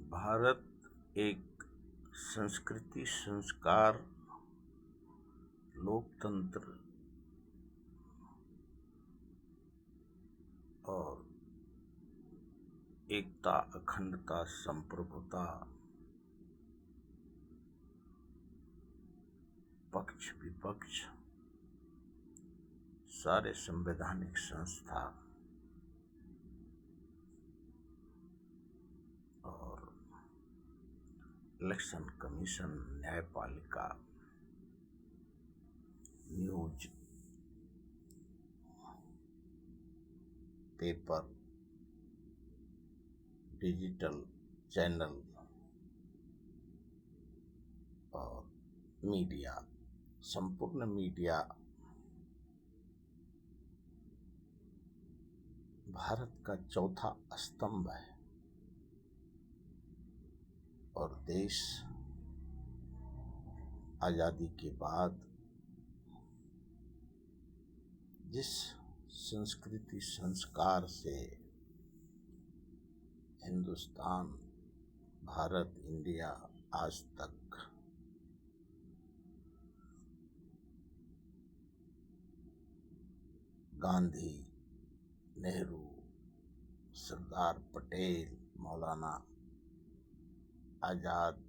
भारत एक संस्कृति, संस्कार, लोकतंत्र और एकता, अखंडता, संप्रभुता, पक्ष विपक्ष, सारे संवैधानिक संस्था और इलेक्शन कमीशन, न्यायपालिका, न्यूज, पेपर, डिजिटल चैनल और मीडिया, संपूर्ण मीडिया भारत का चौथा स्तंभ है और देश आजादी के बाद जिस संस्कृति संस्कार से हिंदुस्तान, भारत, इंडिया आज तक गांधी, नेहरू, सरदार पटेल, मौलाना आजाद,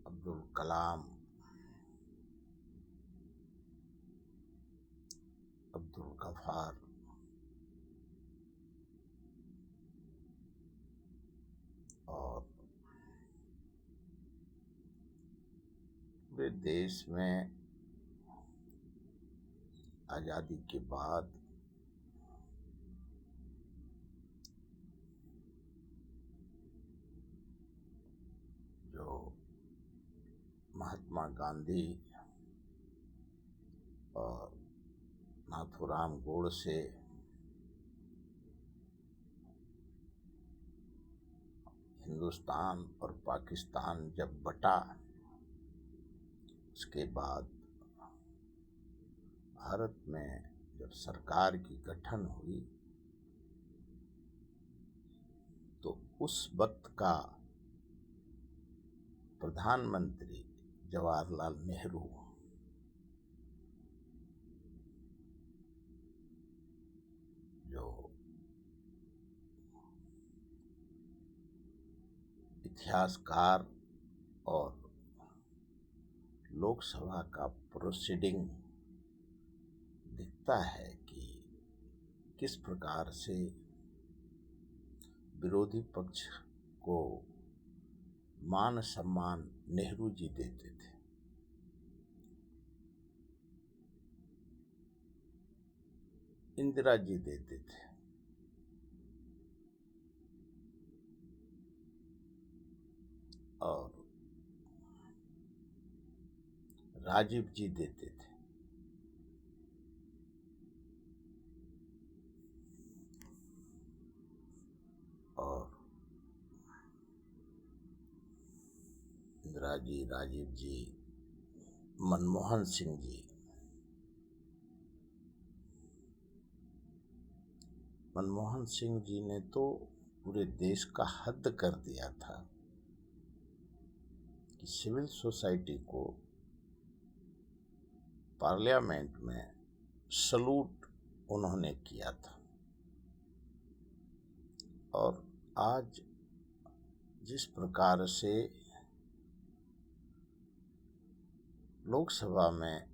अब्दुल कलाम, अब्दुल गफार और पूरे देश में आजादी के बाद जो महात्मा गांधी और नाथूराम गोडसे हिंदुस्तान और पाकिस्तान जब बटा, उसके बाद भारत में जब सरकार की गठन हुई तो उस वक्त का प्रधानमंत्री जवाहरलाल नेहरू जो इतिहासकार और लोकसभा का प्रोसीडिंग दिखता है कि किस प्रकार से विरोधी पक्ष को मान सम्मान नेहरू जी देते थे। इंदिरा जी देते थे और राजीव जी देते थे। और इंदिरा जी, राजीव जी, मनमोहन सिंह जी, मनमोहन सिंह जी ने तो पूरे देश का हद कर दिया था कि सिविल सोसाइटी को पार्लियामेंट में सलूट उन्होंने किया था। और आज जिस प्रकार से लोकसभा में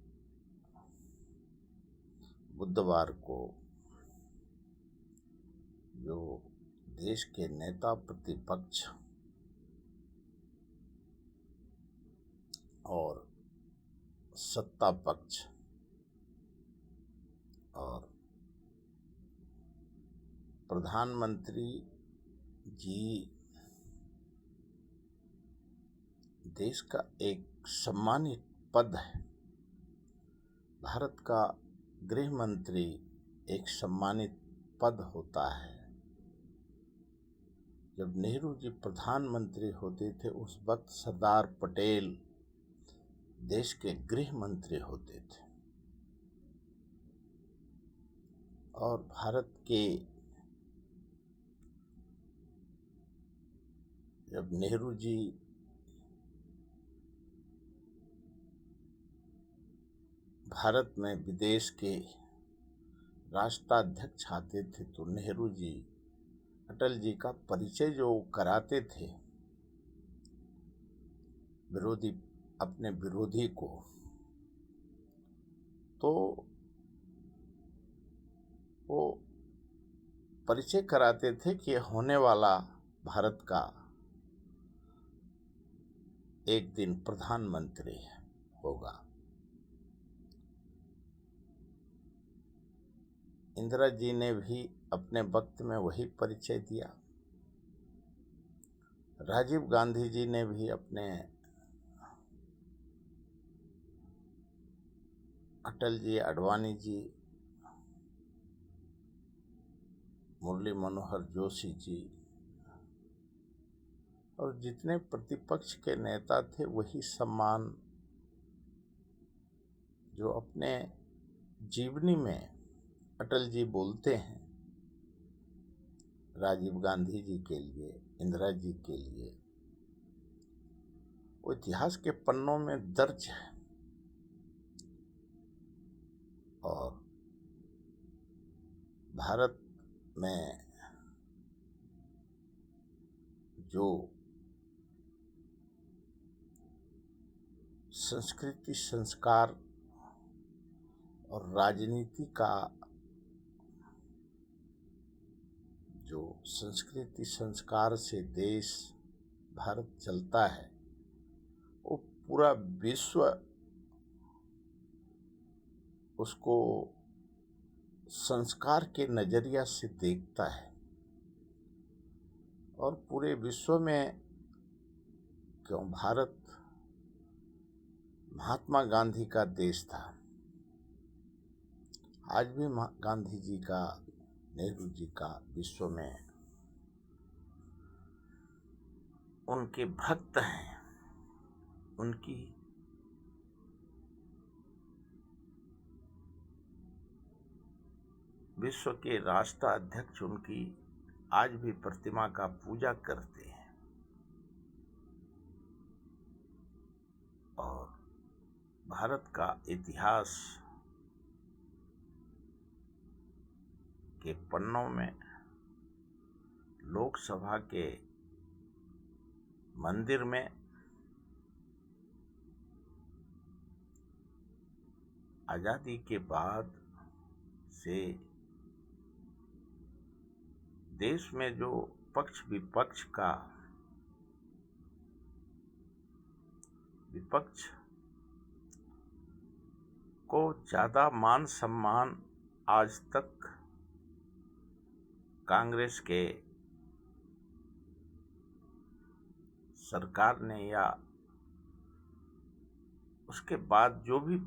बुधवार को जो देश के नेता प्रतिपक्ष और सत्ता पक्ष और प्रधानमंत्री जी देश का एक सम्मानित पद है, भारत का गृह मंत्री एक सम्मानित पद होता है। जब नेहरू जी प्रधानमंत्री होते थे उस वक्त सरदार पटेल देश के गृह मंत्री होते थे और भारत के जब नेहरू जी भारत में विदेश के राष्ट्राध्यक्ष आते थे तो नेहरू जी अटल जी का परिचय जो कराते थे अपने विरोधी को, तो वो परिचय कराते थे कि होने वाला भारत का एक दिन प्रधानमंत्री होगा। इंदिरा जी ने भी अपने वक्त में वही परिचय दिया। राजीव गांधी जी ने भी अपने अटल जी, आडवाणी जी, मुरली मनोहर जोशी जी और जितने प्रतिपक्ष के नेता थे वही सम्मान जो अपने जीवनी में अटल जी बोलते हैं, राजीव गांधी जी के लिए, इंदिरा जी के लिए, वो इतिहास के पन्नों में दर्ज है। और भारत में जो संस्कृति, संस्कार और राजनीति का जो संस्कृति संस्कार से देश भारत चलता है, वो पूरा विश्व उसको संस्कार के नजरिया से देखता है। और पूरे विश्व में क्यों भारत महात्मा गांधी का देश था, आज भी गांधी जी का, नेहरू जी का विश्व में उनके भक्त हैं, उनकी विश्व के राष्ट्राध्यक्ष उनकी आज भी प्रतिमा का पूजा करते हैं। और भारत का इतिहास के पन्नों में लोकसभा के मंदिर में आजादी के बाद से देश में जो पक्ष विपक्ष को ज्यादा मान सम्मान आज तक कांग्रेस के सरकार ने या उसके बाद जो भी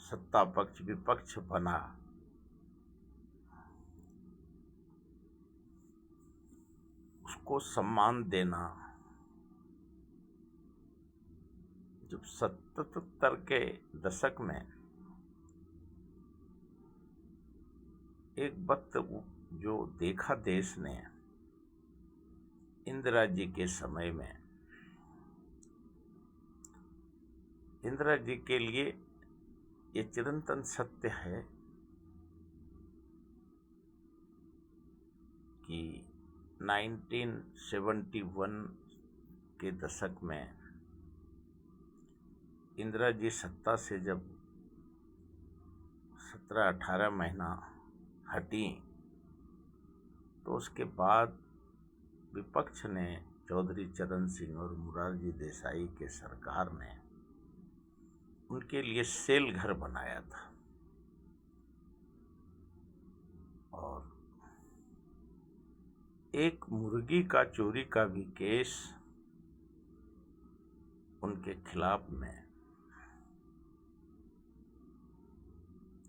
सत्ता पक्ष विपक्ष बना, उसको सम्मान देना। जब 77 के दशक में एक वक्त जो देखा देश ने इंदिरा जी के समय में, इंदिरा जी के लिए ये चिरंतन सत्य है कि 1971 के दशक में इंदिरा जी सत्ता से जब 17-18 महीना हटी, तो उसके बाद विपक्ष ने, चौधरी चरण सिंह और मोरारजी देसाई के सरकार ने उनके लिए सेल घर बनाया था। और एक मुर्गी का चोरी का भी केस उनके खिलाफ में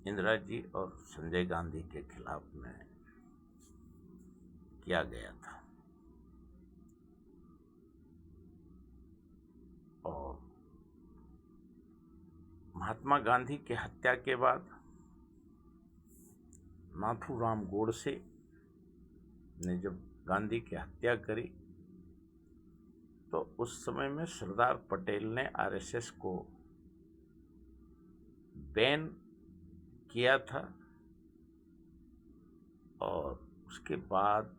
इंदिरा जी और संजय गांधी के खिलाफ में किया गया था। और महात्मा गांधी की हत्या के बाद नाथूराम गोडसे ने जब गांधी की हत्या करी, तो उस समय में सरदार पटेल ने आरएसएस को बैन किया था और उसके बाद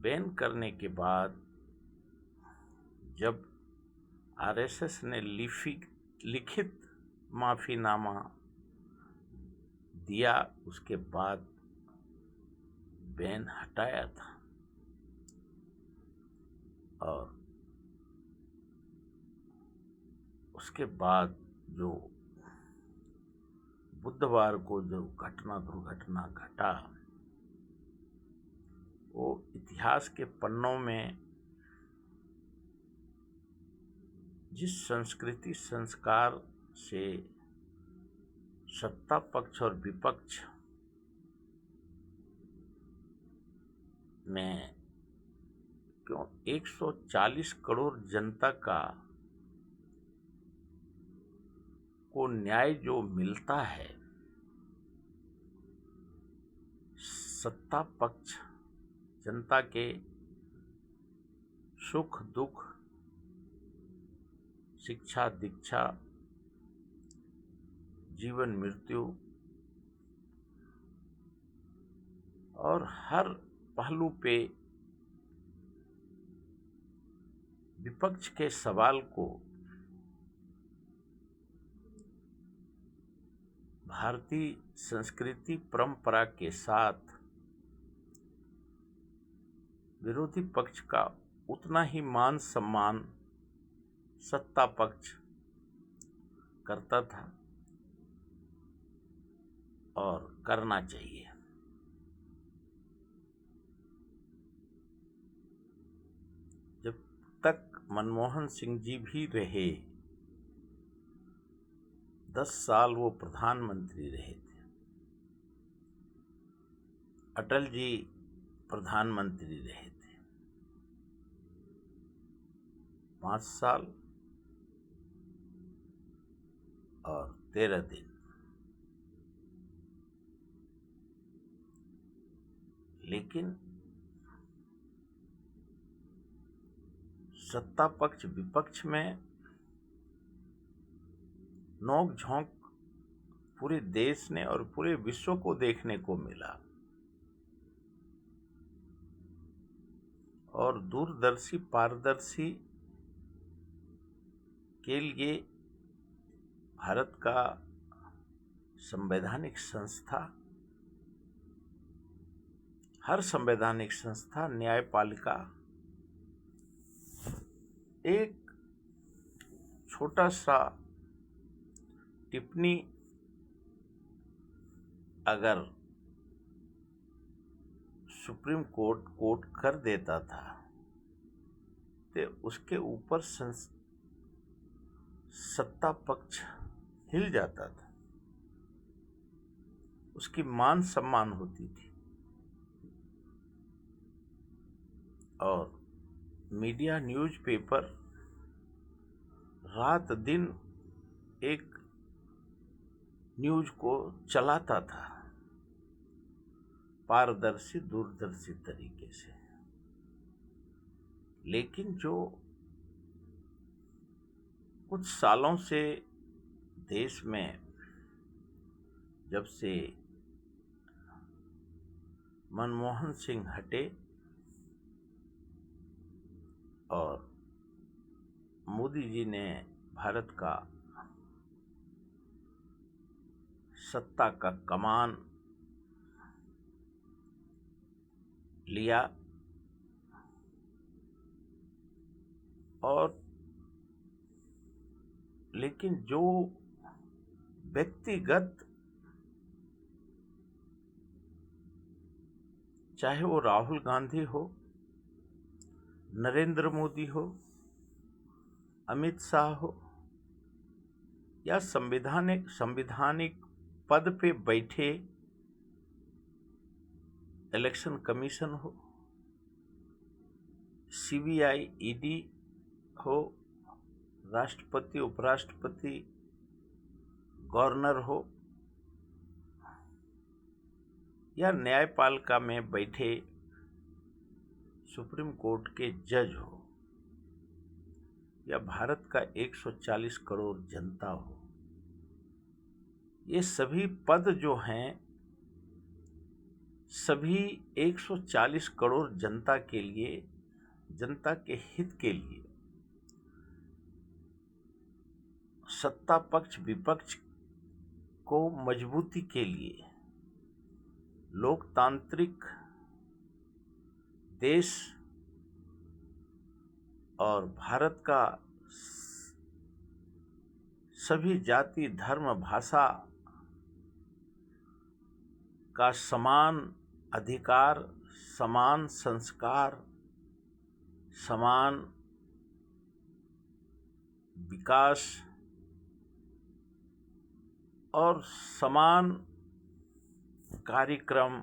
बैन करने के बाद जब आरएसएस ने लिखित माफीनामा दिया, उसके बाद बैन हटाया था और उसके बाद जो बुधवार को जो दुर्घटना घटा, वो इतिहास के पन्नों में जिस संस्कृति संस्कार से सत्ता पक्ष और विपक्ष में 140 करोड़ जनता को न्याय जो मिलता है, सत्ता पक्ष जनता के सुख दुख, शिक्षा दीक्षा, जीवन मृत्यु और हर पहलू पे विपक्ष के सवाल को भारतीय संस्कृति परंपरा के साथ विरोधी पक्ष का उतना ही मान सम्मान सत्ता पक्ष करता था और करना चाहिए। जब तक मनमोहन सिंह जी भी रहे, 10 साल वो प्रधानमंत्री रहे थे, अटल जी प्रधानमंत्री रहे थे 5 साल और 13 दिन, लेकिन सत्ता पक्ष विपक्ष में नोक झोंक पूरे देश ने और पूरे विश्व को देखने को मिला और दूरदर्शी पारदर्शी के लिए भारत का संवैधानिक संस्था, हर संवैधानिक संस्था, न्यायपालिका एक छोटा सा टिप्पणी अगर सुप्रीम कोर्ट कर देता था तो उसके ऊपर सत्ता पक्ष हिल जाता था, उसकी मान सम्मान होती थी और मीडिया न्यूज़पेपर रात दिन एक न्यूज को चलाता था पारदर्शी दूरदर्शी तरीके से। लेकिन जो कुछ सालों से देश में जब से मनमोहन सिंह हटे और मोदी जी ने भारत का सत्ता का कमान लिया और लेकिन जो व्यक्तिगत, चाहे वो राहुल गांधी हो, नरेंद्र मोदी हो, अमित शाह हो या संविधानिक पद पे बैठे इलेक्शन कमीशन हो, सीबीआई, ईडी हो, राष्ट्रपति, उपराष्ट्रपति, गवर्नर हो या न्यायपालिका में बैठे सुप्रीम कोर्ट के जज हो या भारत का 140 करोड़ जनता हो, ये सभी पद जो हैं सभी 140 करोड़ जनता के लिए, जनता के हित के लिए, सत्ता पक्ष विपक्ष को मजबूती के लिए, लोकतांत्रिक देश और भारत का सभी जाति धर्म भाषा का समान अधिकार, समान संस्कार, समान विकास और समान कार्यक्रम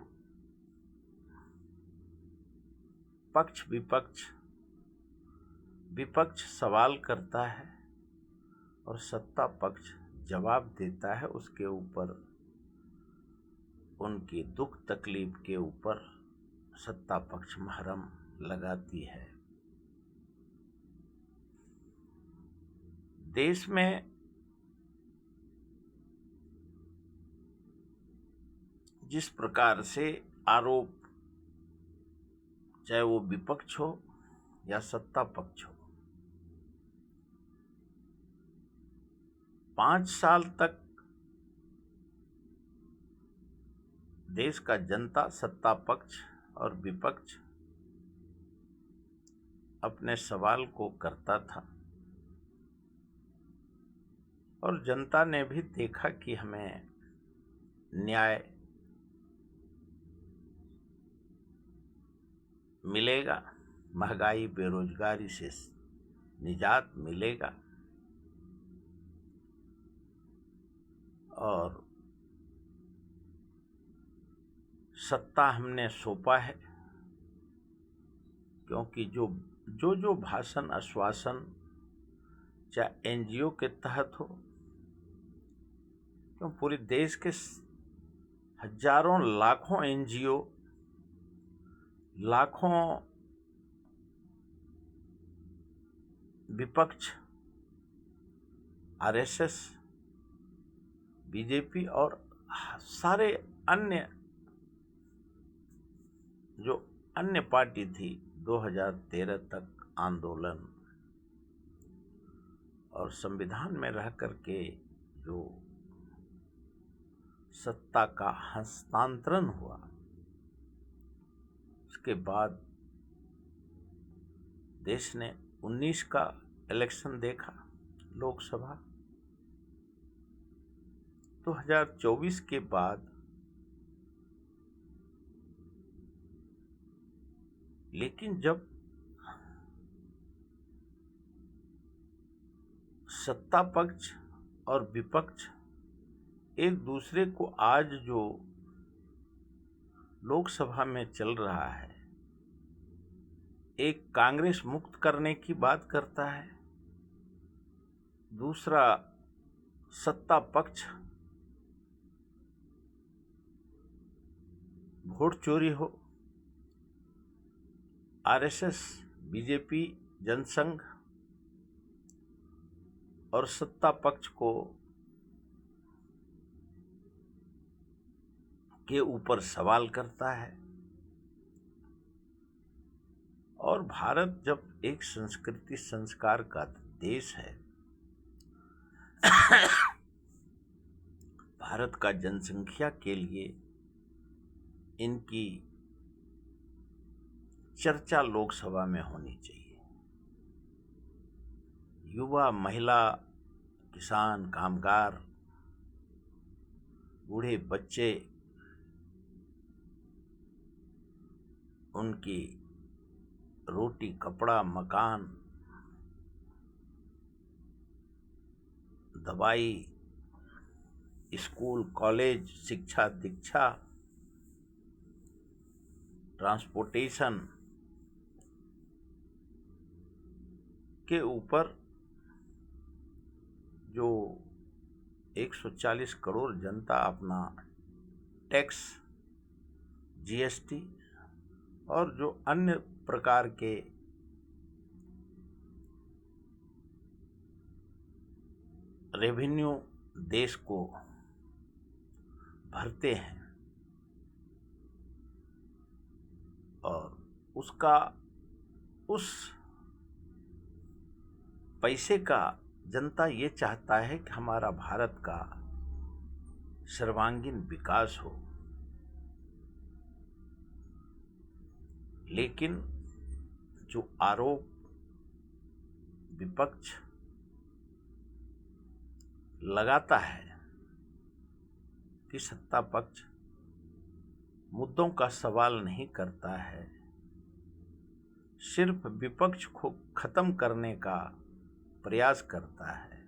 पक्ष विपक्ष, विपक्ष सवाल करता है और सत्ता पक्ष जवाब देता है, उसके ऊपर उनकी दुख तकलीफ के ऊपर सत्ता पक्ष महरम लगाती है। देश में जिस प्रकार से आरोप, चाहे वो विपक्ष हो या सत्ता पक्ष हो, 5 साल तक देश का जनता, सत्ता पक्ष और विपक्ष अपने सवाल को करता था और जनता ने भी देखा कि हमें न्याय मिलेगा, महंगाई बेरोजगारी से निजात मिलेगा और सत्ता हमने सौंपा है। क्योंकि जो भाषण आश्वासन चाहे एनजीओ के तहत हो, क्यों पूरे देश के हजारों लाखों एनजीओ, लाखों विपक्ष, आरएसएस, बीजेपी और सारे अन्य जो अन्य पार्टी थी 2013 तक आंदोलन और संविधान में रह करके जो सत्ता का हस्तांतरण हुआ, उसके बाद देश ने 19 का इलेक्शन देखा, लोकसभा 2024 के बाद लेकिन जब सत्ता पक्ष और विपक्ष एक दूसरे को, आज जो लोकसभा में चल रहा है, एक कांग्रेस मुक्त करने की बात करता है, दूसरा सत्ता पक्ष वोट चोरी हो, आरएसएस, बीजेपी, जनसंघ और सत्ता पक्ष को के ऊपर सवाल करता है। और भारत जब एक संस्कृति संस्कार का देश है, भारत का जनसंख्या के लिए इनकी चर्चा लोकसभा में होनी चाहिए। युवा, महिला, किसान, कामगार, बूढ़े, बच्चे, उनकी रोटी, कपड़ा, मकान, दवाई, स्कूल, कॉलेज, शिक्षा, दीक्षा, ट्रांसपोर्टेशन के ऊपर जो 140 करोड़ जनता अपना टैक्स, जीएसटी और जो अन्य प्रकार के रेवेन्यू देश को भरते हैं और उसका उस पैसे का जनता ये चाहता है कि हमारा भारत का सर्वांगीण विकास हो, लेकिन जो आरोप विपक्ष लगाता है कि सत्ता पक्ष मुद्दों का सवाल नहीं करता है, सिर्फ विपक्ष को खत्म करने का प्रयास करता है,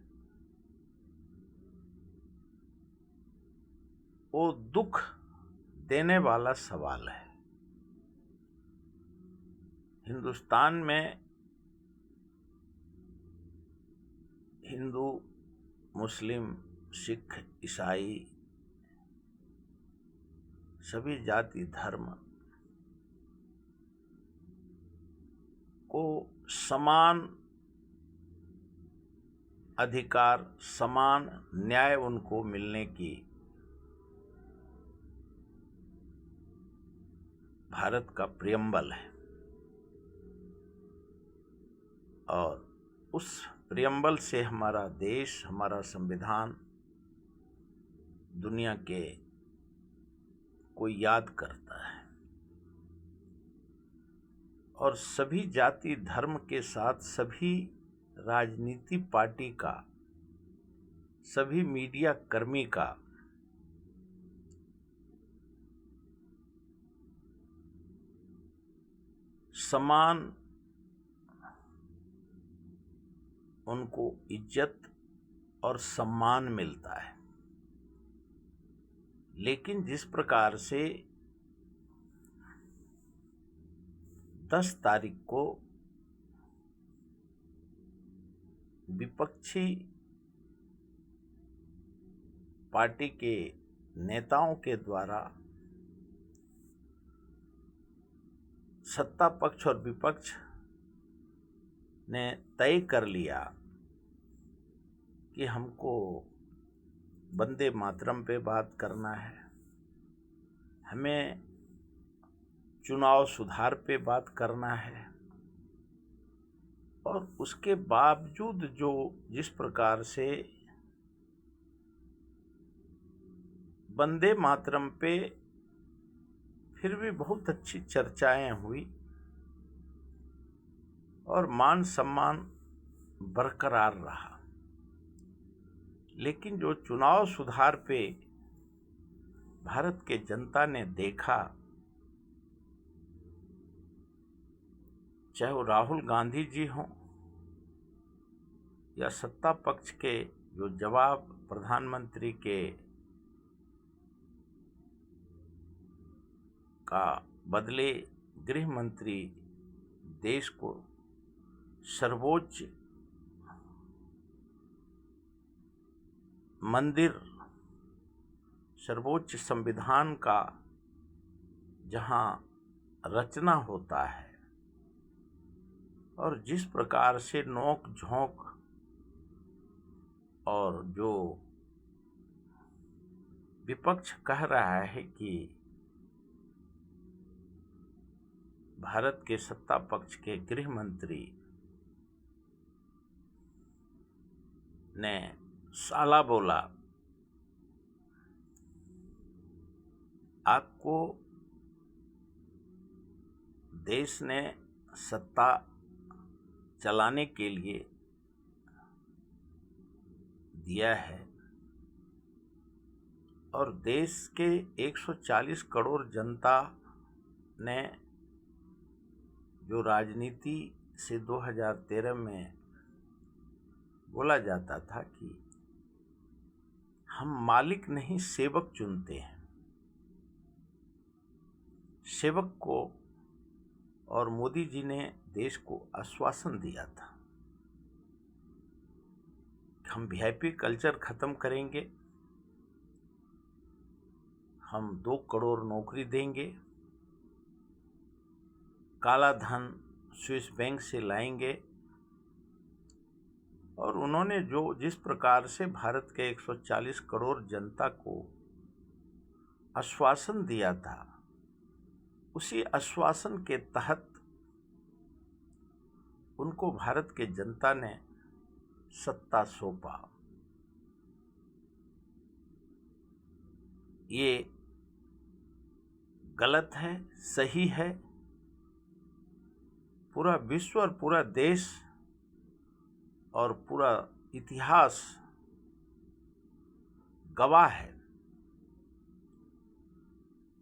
वो दुख देने वाला सवाल है। हिंदुस्तान में हिंदू, मुस्लिम, सिख, ईसाई सभी जाति धर्म को समान अधिकार, समान न्याय उनको मिलने की भारत का प्रियम्बल है और उस प्रियम्बल से हमारा देश, हमारा संविधान दुनिया के कोई याद करता है और सभी जाति धर्म के साथ सभी राजनीति पार्टी का, सभी मीडिया कर्मी का समान उनको इज्जत और सम्मान मिलता है। लेकिन जिस प्रकार से 10 तारीख को विपक्षी पार्टी के नेताओं के द्वारा सत्ता पक्ष और विपक्ष ने तय कर लिया कि हमको वंदे मातरम पे बात करना है, हमें चुनाव सुधार पे बात करना है, और उसके बावजूद जो जिस प्रकार से वंदे मातरम पे फिर भी बहुत अच्छी चर्चाएं हुई और मान सम्मान बरकरार रहा, लेकिन जो चुनाव सुधार पे भारत के जनता ने देखा, चाहे वो राहुल गांधी जी हों या सत्ता पक्ष के जो जवाब प्रधानमंत्री के का बदले गृह मंत्री देश को सर्वोच्च मंदिर, सर्वोच्च संविधान का जहां रचना होता है और जिस प्रकार से नोक झोंक और जो विपक्ष कह रहा है कि भारत के सत्ता पक्ष के गृह मंत्री ने साला बोला, आपको देश ने सत्ता चलाने के लिए दिया है और देश के 140 करोड़ जनता ने जो राजनीति से 2013 में बोला जाता था कि हम मालिक नहीं सेवक चुनते हैं, सेवक को, और मोदी जी ने देश को आश्वासन दिया था कि हम वीआईपी कल्चर खत्म करेंगे, हम 2 करोड़ नौकरी देंगे काला धन स्विस बैंक से लाएंगे। और उन्होंने जिस प्रकार से भारत के 140 करोड़ जनता को आश्वासन दिया था, उसी आश्वासन के तहत उनको भारत के जनता ने सत्ता सौंपा। ये गलत है, सही है? पूरा विश्व और पूरा देश और पूरा इतिहास गवाह है।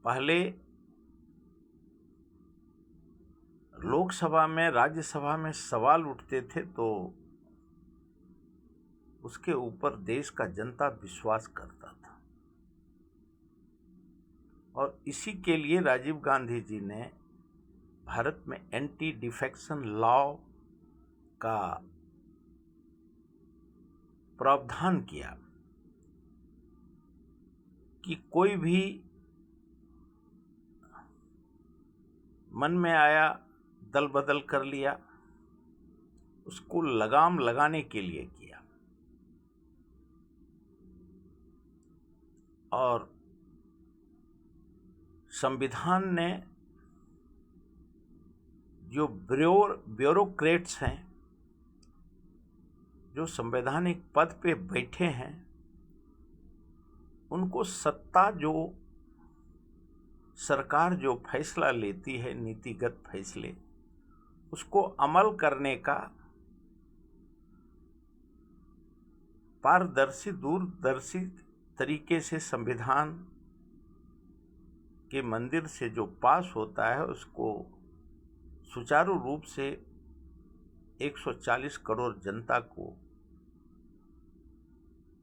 पहले लोकसभा में, राज्यसभा में सवाल उठते थे तो उसके ऊपर देश का जनता विश्वास करता था। और इसी के लिए राजीव गांधी जी ने भारत में एंटी डिफेक्शन लॉ का प्रावधान किया कि कोई भी मन में आया दल बदल कर लिया, उसको लगाम लगाने के लिए किया। और संविधान ने जो ब्यूरोक्रेट्स हैं, जो संवैधानिक पद पे बैठे हैं, उनको सत्ता, जो सरकार जो फैसला लेती है, नीतिगत फैसले, उसको अमल करने का पारदर्शी, दूरदर्शी तरीके से संविधान के मंदिर से जो पास होता है, उसको सुचारू रूप से 140 करोड़ जनता को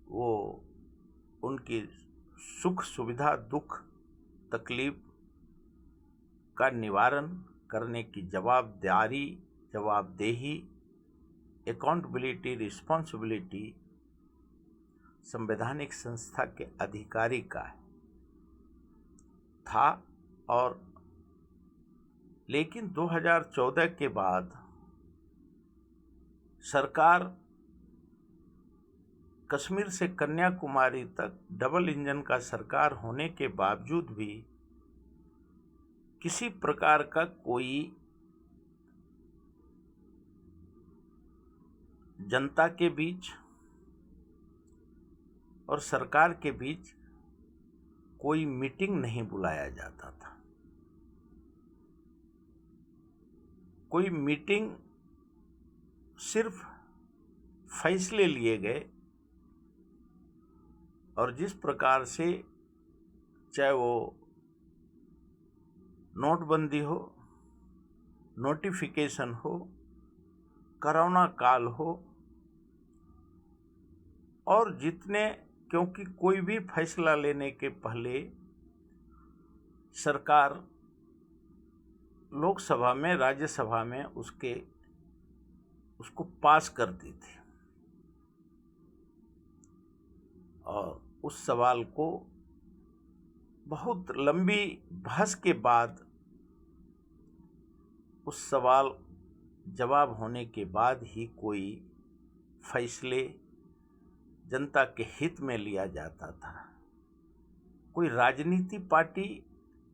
वो उनकी सुख सुविधा, दुख, तकलीफ का निवारण करने की जवाबदेही, अकाउंटेबिलिटी, रिस्पॉन्सिबिलिटी संवैधानिक संस्था के अधिकारी का था। और लेकिन 2014 के बाद सरकार कश्मीर से कन्याकुमारी तक डबल इंजन का सरकार होने के बावजूद भी किसी प्रकार का कोई जनता के बीच और सरकार के बीच कोई मीटिंग नहीं बुलाया जाता था। कोई मीटिंग, सिर्फ फैसले लिए गए। और जिस प्रकार से चाहे वो नोटबंदी हो, नोटिफिकेशन हो, कोरोना काल हो, और जितने, क्योंकि कोई भी फैसला लेने के पहले सरकार लोकसभा में, राज्यसभा में उसको पास करती थी। और उस सवाल को बहुत लंबी बहस के बाद, उस सवाल जवाब होने के बाद ही कोई फैसले जनता के हित में लिया जाता था। कोई राजनीति पार्टी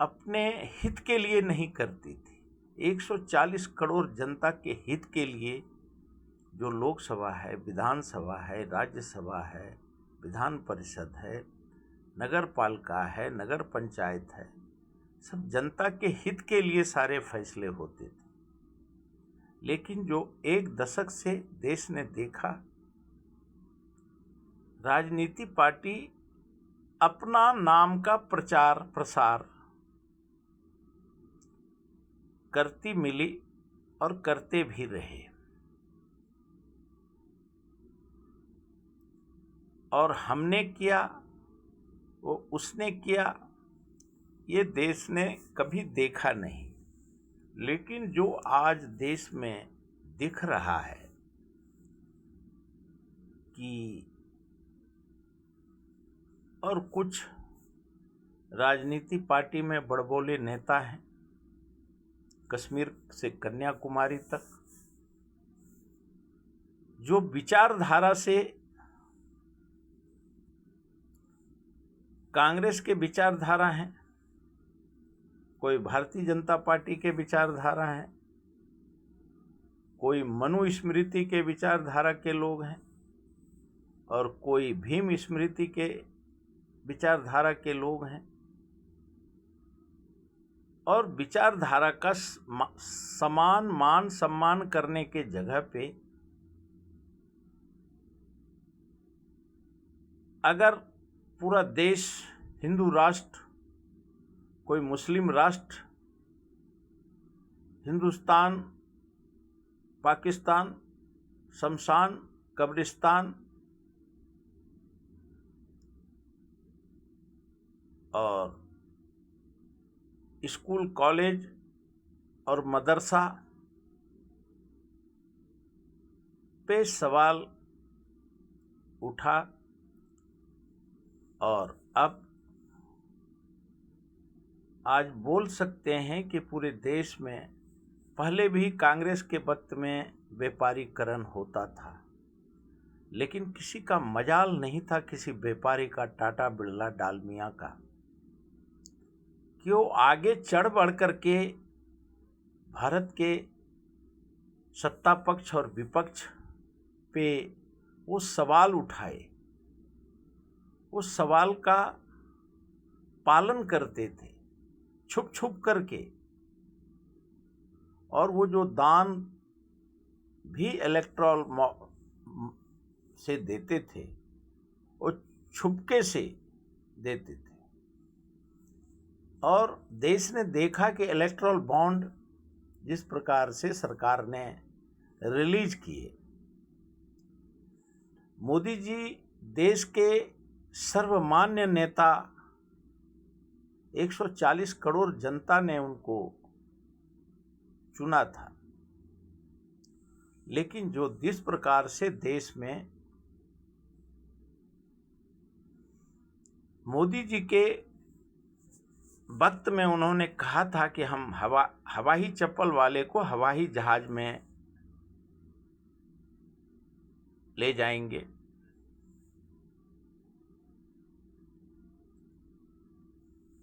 अपने हित के लिए नहीं करती थी। 140 करोड़ जनता के हित के लिए जो लोकसभा है, विधानसभा है, राज्यसभा है, विधान परिषद है, नगर पालिका है, नगर पंचायत है, सब जनता के हित के लिए सारे फैसले होते थे। लेकिन जो एक दशक से देश ने देखा, राजनीति पार्टी अपना नाम का प्रचार प्रसार करती मिली और करते भी रहे। और हमने किया, वो उसने किया, ये देश ने कभी देखा नहीं। लेकिन जो आज देश में दिख रहा है कि, और कुछ राजनीति पार्टी में बड़बोले नेता हैं कश्मीर से कन्याकुमारी तक, जो विचारधारा से कांग्रेस के विचारधारा हैं, कोई भारतीय जनता पार्टी के विचारधारा हैं, कोई मनुस्मृति के विचारधारा के लोग हैं और कोई भीम स्मृति के विचारधारा के लोग हैं। और विचारधारा का समान मान सम्मान करने के जगह पे अगर पूरा देश हिंदू राष्ट्र, कोई मुस्लिम राष्ट्र, हिंदुस्तान, पाकिस्तान, शमशान, कब्रिस्तान और स्कूल, कॉलेज और मदरसा पे सवाल उठा और अब आज बोल सकते हैं कि पूरे देश में, पहले भी कांग्रेस के वक्त में व्यापारीकरण होता था, लेकिन किसी का मजाल नहीं था, किसी व्यापारी का, टाटा, बिरला, डालमिया का, कि वो आगे चढ़ बढ़ करके भारत के सत्ता पक्ष और विपक्ष पे वो सवाल उठाए, उस सवाल का पालन करते थे छुप छुप करके। और वो जो दान भी इलेक्ट्रॉल से देते थे, वो छुपके से देते थे। और देश ने देखा कि इलेक्ट्रॉल बॉन्ड जिस प्रकार से सरकार ने रिलीज किए, मोदी जी देश के सर्वमान्य नेता, 140 करोड़ जनता ने उनको चुना था, लेकिन जो जिस प्रकार से देश में मोदी जी के वक्त में उन्होंने कहा था कि हम हवाई चप्पल वाले को हवाई जहाज में ले जाएंगे,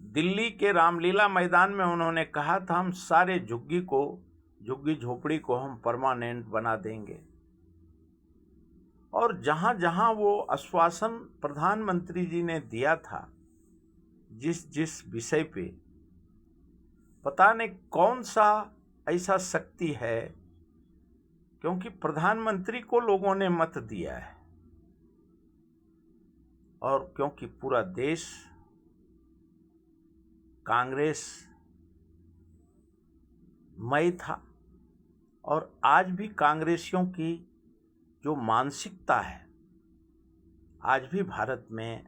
दिल्ली के रामलीला मैदान में उन्होंने कहा था हम सारे झुग्गी झोपड़ी को हम परमानेंट बना देंगे। और जहां जहां वो आश्वासन प्रधानमंत्री जी ने दिया था, जिस विषय पे, पता नहीं कौन सा ऐसा शक्ति है, क्योंकि प्रधानमंत्री को लोगों ने मत दिया है और क्योंकि पूरा देश कांग्रेस मय था। और आज भी कांग्रेसियों की जो मानसिकता है, आज भी भारत में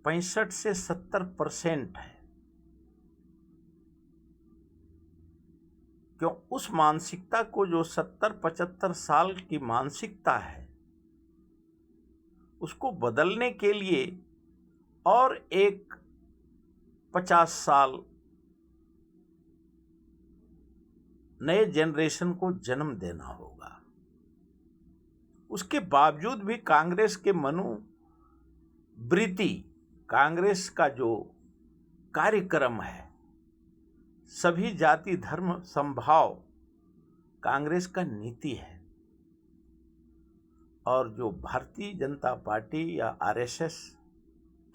65 से 70% है। क्यों? उस मानसिकता को, जो 70-75 साल की मानसिकता है, उसको बदलने के लिए और एक 50 साल नए जनरेशन को जन्म देना होगा। उसके बावजूद भी कांग्रेस के मनोवृत्ति, कांग्रेस का जो कार्यक्रम है, सभी जाति धर्म समभाव कांग्रेस का नीति है। और जो भारतीय जनता पार्टी या आरएसएस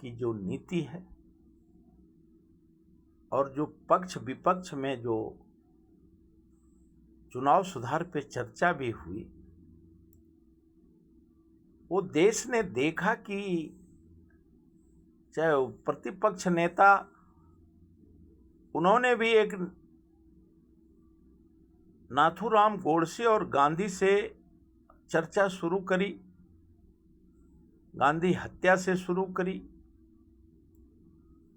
की जो नीति है, और जो पक्ष विपक्ष में जो चुनाव सुधार पे चर्चा भी हुई, वो देश ने देखा कि चाहे प्रतिपक्ष नेता, उन्होंने भी एक नाथूराम गोडसे और गांधी से चर्चा शुरू करी, गांधी हत्या से शुरू करी,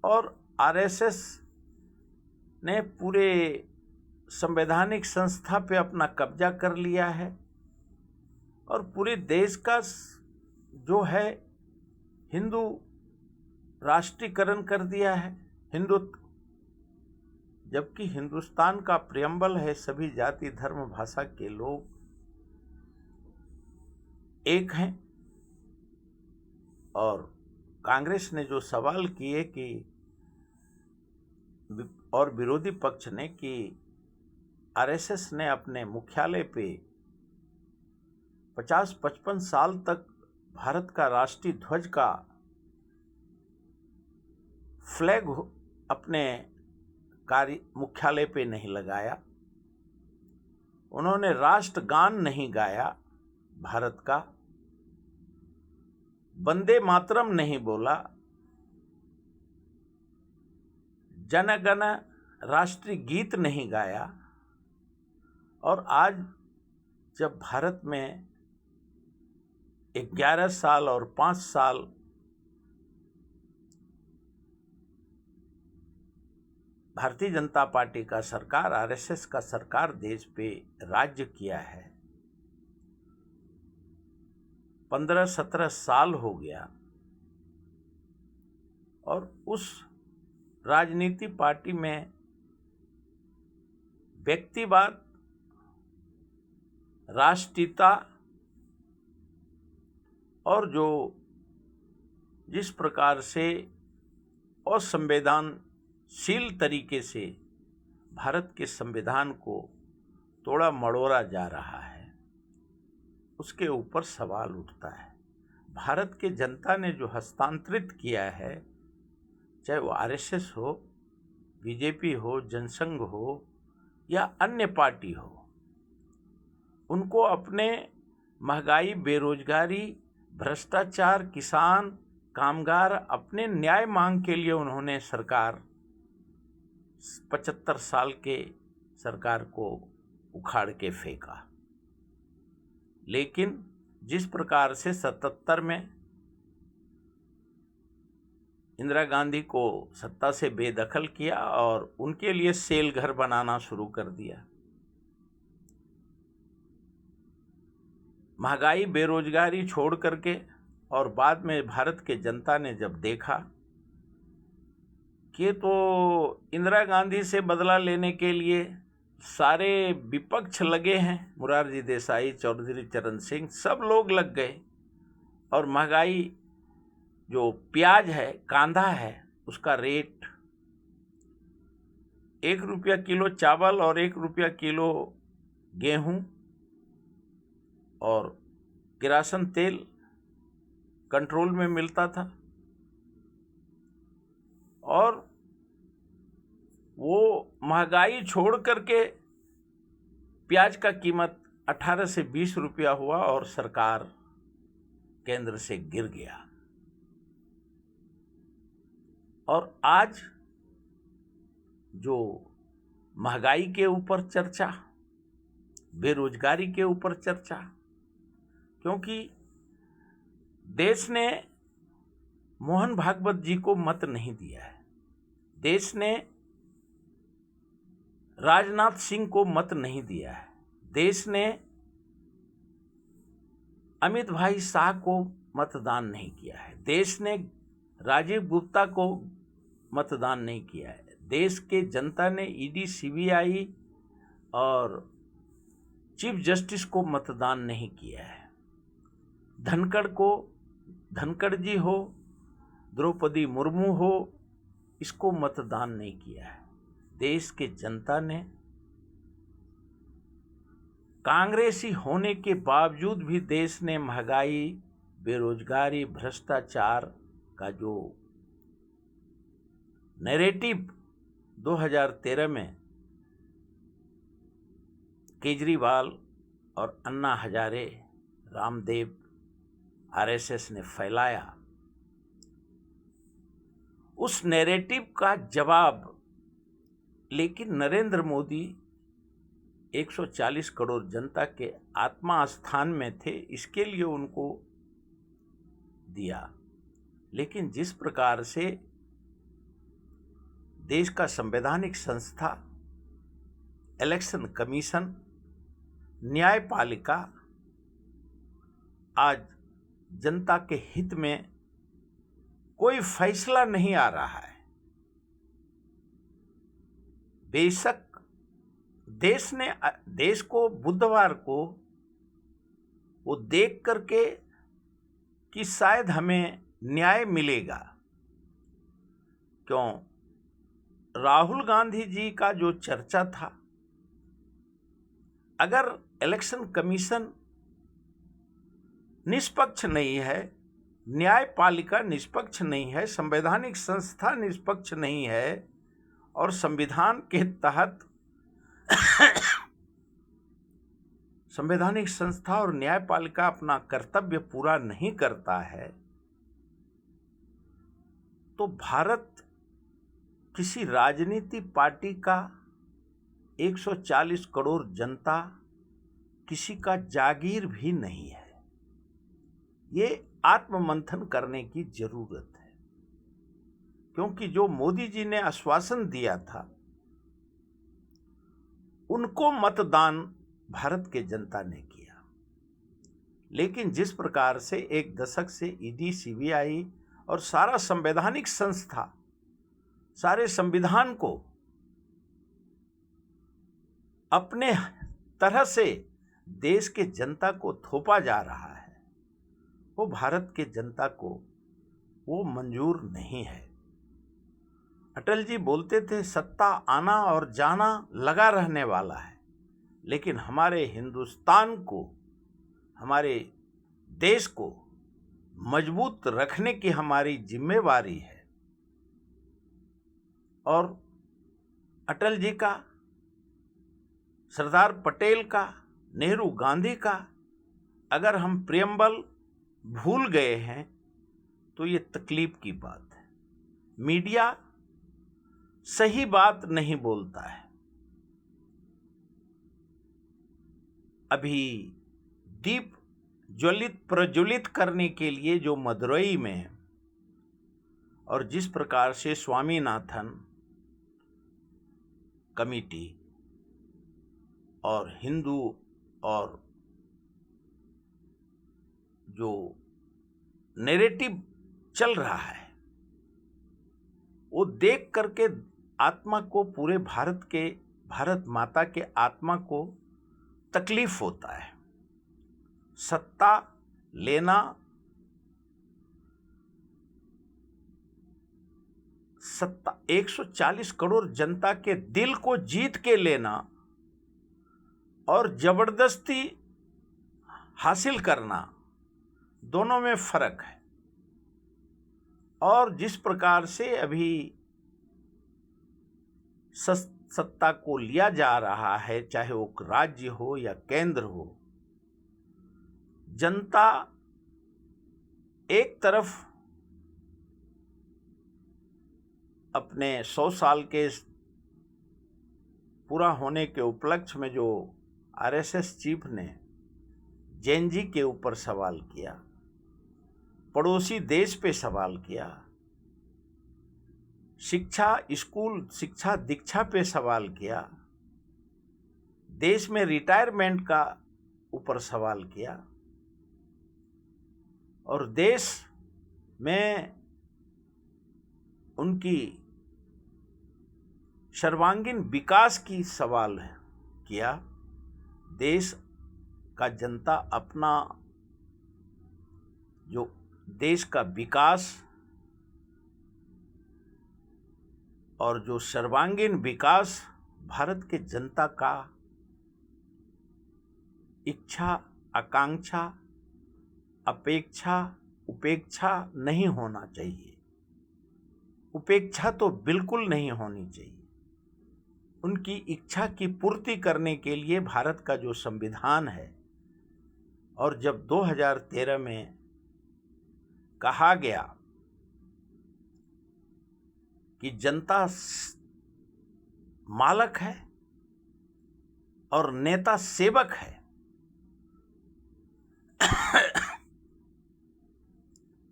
और आरएसएस ने पूरे संवैधानिक संस्था पे अपना कब्जा कर लिया है और पूरे देश का जो है हिंदू राष्ट्रीयकरण कर दिया है, हिंदुत्व जबकि हिंदुस्तान का प्रियम्बल है सभी जाति धर्म भाषा के लोग एक हैं। और कांग्रेस ने जो सवाल किए कि और विरोधी पक्ष ने कि आरएसएस ने अपने मुख्यालय पे 50-55 साल तक भारत का राष्ट्रीय ध्वज का फ्लैग अपने कार्य मुख्यालय पे नहीं लगाया, उन्होंने राष्ट्रगान नहीं गाया भारत का, वंदे मातरम नहीं बोला, जन गण राष्ट्रीय गीत नहीं गाया। और आज जब भारत में 11 साल और 5 साल भारतीय जनता पार्टी का सरकार, आरएसएस का सरकार देश पे राज्य किया है, 15-17 साल हो गया, और उस राजनीति पार्टी में व्यक्तिवाद, राष्ट्रीयता और जो जिस प्रकार से असंवेदनशील तरीके से भारत के संविधान को तोड़ा मड़ोड़ा जा रहा है, उसके ऊपर सवाल उठता है। भारत के जनता ने जो हस्तांतरित किया है, चाहे वो आरएसएस हो, बीजेपी हो, जनसंघ हो या अन्य पार्टी हो, उनको अपने महंगाई, बेरोजगारी, भ्रष्टाचार, किसान, कामगार अपने न्याय मांग के लिए उन्होंने सरकार 75 साल के सरकार को उखाड़ के फेंका। लेकिन जिस प्रकार से 77 में इंदिरा गांधी को सत्ता से बेदखल किया और उनके लिए सेल घर बनाना शुरू कर दिया, महंगाई, बेरोजगारी छोड़ करके, और बाद में भारत के जनता ने जब देखा कि तो इंदिरा गांधी से बदला लेने के लिए सारे विपक्ष लगे हैं, मोरारजी देसाई, चौधरी चरण सिंह, सब लोग लग गए, और महंगाई जो प्याज है, कांदा है, उसका रेट 1 रुपया किलो चावल और 1 रुपया किलो गेहूं और किरासन तेल कंट्रोल में मिलता था, और वो महंगाई छोड़ करके प्याज का कीमत 18 से 20 रुपया हुआ और सरकार केंद्र से गिर गया। और आज जो महंगाई के ऊपर चर्चा, बेरोजगारी के ऊपर चर्चा, क्योंकि देश ने मोहन भागवत जी को मत नहीं दिया है, देश ने राजनाथ सिंह को मत नहीं दिया है, देश ने अमित भाई शाह को मतदान नहीं किया है, देश ने राजीव गुप्ता को मतदान नहीं किया है, देश के जनता ने ईडी, सीबीआई और चीफ जस्टिस को मतदान नहीं किया है। धनखड़ जी हो, द्रौपदी मुर्मू हो, इसको मतदान नहीं किया है। देश के जनता ने कांग्रेसी होने के बावजूद भी देश ने महंगाई, बेरोजगारी, भ्रष्टाचार का जो नैरेटिव 2013 में केजरीवाल और अन्ना हजारे, रामदेव, आरएसएस ने फैलाया, उस नैरेटिव का जवाब लेकिन नरेंद्र मोदी 140 करोड़ जनता के आत्मा स्थान में थे, इसके लिए उनको दिया। लेकिन जिस प्रकार से देश का संवैधानिक संस्था, इलेक्शन कमीशन, न्यायपालिका आज जनता के हित में कोई फैसला नहीं आ रहा है, बेशक देश को बुधवार को वो देख करके कि शायद हमें न्याय मिलेगा, क्यों राहुल गांधी जी का जो चर्चा था, अगर इलेक्शन कमीशन निष्पक्ष नहीं है, न्यायपालिका निष्पक्ष नहीं है, संवैधानिक संस्था निष्पक्ष नहीं है और संविधान के तहत संवैधानिक संस्था और न्यायपालिका अपना कर्तव्य पूरा नहीं करता है, तो भारत किसी राजनीति पार्टी का 140 करोड़ जनता किसी का जागीर भी नहीं है। ये आत्ममंथन करने की जरूरत है, क्योंकि जो मोदी जी ने आश्वासन दिया था उनको मतदान भारत के जनता ने किया, लेकिन जिस प्रकार से एक दशक से ईडी, सीबीआई और सारा संवैधानिक संस्था सारे संविधान को अपने तरह से देश के जनता को थोपा जा रहा है, वो भारत के जनता को वो मंजूर नहीं है। अटल जी बोलते थे सत्ता आना और जाना लगा रहने वाला है, लेकिन हमारे हिंदुस्तान को, हमारे देश को मजबूत रखने की हमारी जिम्मेवारी है। और अटल जी का, सरदार पटेल का, नेहरू गांधी का अगर हम प्रियम्बल भूल गए हैं तो ये तकलीफ की बात है। मीडिया सही बात नहीं बोलता है। अभी दीप प्रज्वलित करने के लिए जो मदुरई में और जिस प्रकार से स्वामीनाथन कमिटी और हिंदू और जो नैरेटिव चल रहा है, वो देख करके आत्मा को, पूरे भारत माता के आत्मा को तकलीफ होता है। सत्ता लेना, सत्ता 140 करोड़ जनता के दिल को जीत के लेना और जबरदस्ती हासिल करना, दोनों में फर्क है। और जिस प्रकार से अभी सत्ता को लिया जा रहा है, चाहे वो राज्य हो या केंद्र हो, जनता एक तरफ अपने 100 साल के पूरा होने के उपलक्ष्य में जो आरएसएस चीफ ने जैन जी के ऊपर सवाल किया, पड़ोसी देश पे सवाल किया, स्कूल शिक्षा दीक्षा पे सवाल किया, देश में रिटायरमेंट का ऊपर सवाल किया और देश में उनकी सर्वांगीण विकास की सवाल किया। देश का जनता अपना जो देश का विकास और जो सर्वांगीण विकास भारत के जनता का इच्छा, आकांक्षा, अपेक्षा, उपेक्षा नहीं होना चाहिए। उपेक्षा तो बिल्कुल नहीं होनी चाहिए। उनकी इच्छा की पूर्ति करने के लिए भारत का जो संविधान है, और जब 2013 में कहा गया कि जनता मालक है और नेता सेवक है,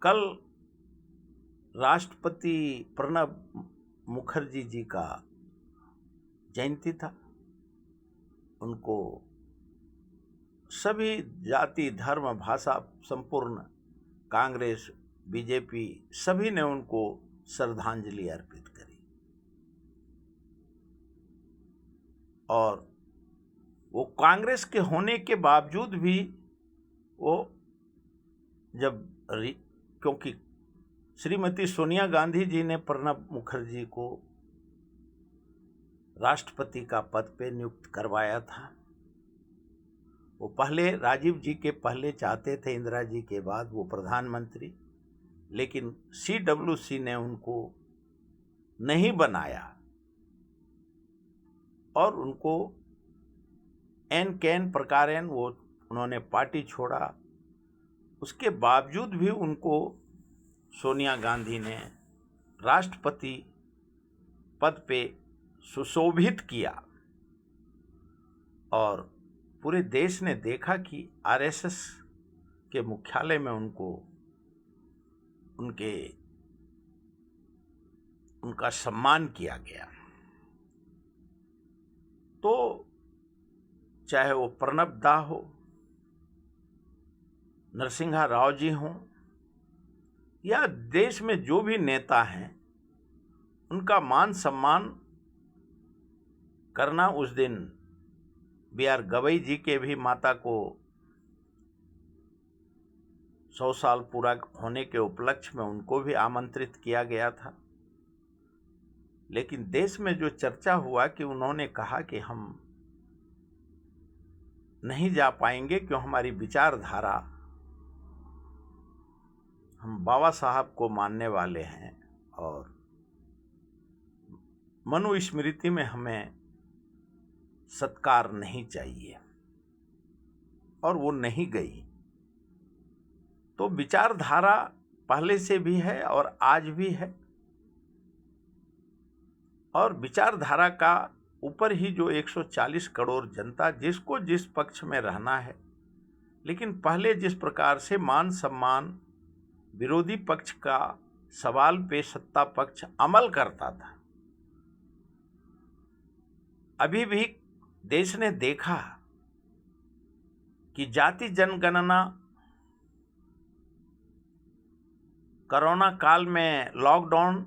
कल राष्ट्रपति प्रणब मुखर्जी जी का जयंती था। उनको सभी जाति, धर्म, भाषा, संपूर्ण कांग्रेस, बीजेपी सभी ने उनको श्रद्धांजलि अर्पित करी। और वो कांग्रेस के होने के बावजूद भी वो जब क्योंकि श्रीमती सोनिया गांधी जी ने प्रणब मुखर्जी को राष्ट्रपति का पद पे नियुक्त करवाया था। वो पहले राजीव जी के पहले चाहते थे, इंदिरा जी के बाद वो प्रधानमंत्री, लेकिन CWC ने उनको नहीं बनाया और उनको एन कैन प्रकारेण उन्होंने पार्टी छोड़ा। उसके बावजूद भी उनको सोनिया गांधी ने राष्ट्रपति पद पे सुशोभित किया और पूरे देश ने देखा कि RSS के मुख्यालय में उनका सम्मान किया गया। तो चाहे वो प्रणब दा हो, नरसिंहा राव जी हों या देश में जो भी नेता हैं, उनका मान सम्मान करना। उस दिन BR गवई जी के भी माता को 100 साल पूरा होने के उपलक्ष्य में उनको भी आमंत्रित किया गया था। लेकिन देश में जो चर्चा हुआ कि उन्होंने कहा कि हम नहीं जा पाएंगे क्यों हमारी विचारधारा, हम बाबा साहब को मानने वाले हैं और मनुस्मृति में हमें सत्कार नहीं चाहिए, और वो नहीं गई। तो विचारधारा पहले से भी है और आज भी है, और विचारधारा का ऊपर ही जो 140 करोड़ जनता जिसको जिस पक्ष में रहना है, लेकिन पहले जिस प्रकार से मान सम्मान विरोधी पक्ष का सवाल पे सत्ता पक्ष अमल करता था, अभी भी देश ने देखा कि जाति जनगणना कोरोना काल में लॉकडाउन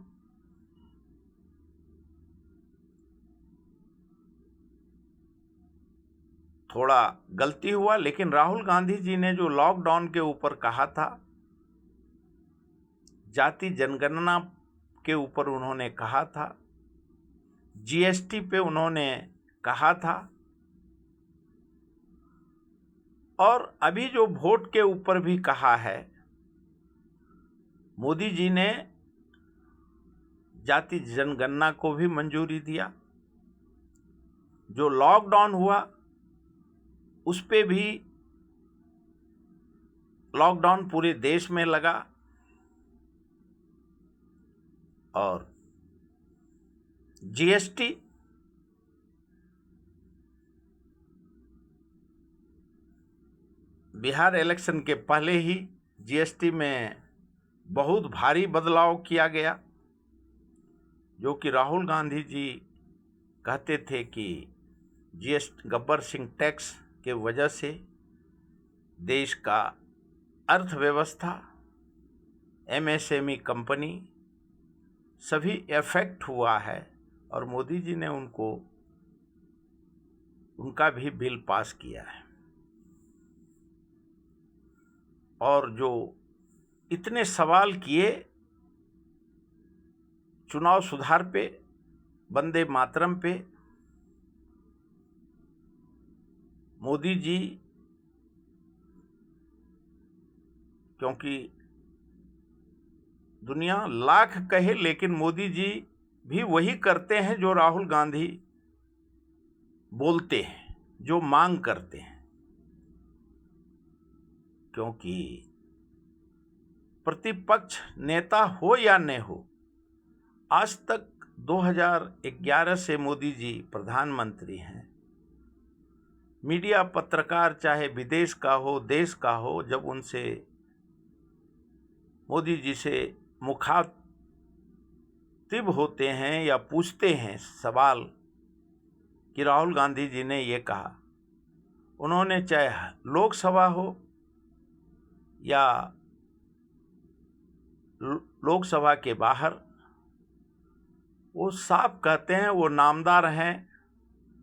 थोड़ा गलती हुआ, लेकिन राहुल गांधी जी ने जो लॉकडाउन के ऊपर कहा था, जाति जनगणना के ऊपर उन्होंने कहा था, GST पे उन्होंने कहा था, और अभी जो वोट के ऊपर भी कहा है, मोदी जी ने जाति जनगणना को भी मंजूरी दिया। जो लॉकडाउन हुआ उस पे भी लॉकडाउन पूरे देश में लगा, और GST बिहार इलेक्शन के पहले ही GST में बहुत भारी बदलाव किया गया, जो कि राहुल गांधी जी कहते थे कि गब्बर सिंह टैक्स के वजह से देश का अर्थव्यवस्था, MSME कंपनी सभी इफेक्ट हुआ है, और मोदी जी ने उनका भी बिल पास किया है। और जो इतने सवाल किए चुनाव सुधार पे, वंदे मातरम पे, मोदी जी, क्योंकि दुनिया लाख कहे लेकिन मोदी जी भी वही करते हैं जो राहुल गांधी बोलते हैं, जो मांग करते हैं, क्योंकि प्रतिपक्ष नेता हो या न हो, आज तक 2011 से मोदी जी प्रधानमंत्री हैं। मीडिया, पत्रकार, चाहे विदेश का हो देश का हो, जब उनसे मोदी जी से मुखातिब होते हैं या पूछते हैं सवाल कि राहुल गांधी जी ने ये कहा, उन्होंने चाहे लोकसभा हो या लोकसभा के बाहर, वो साफ कहते हैं, वो नामदार हैं,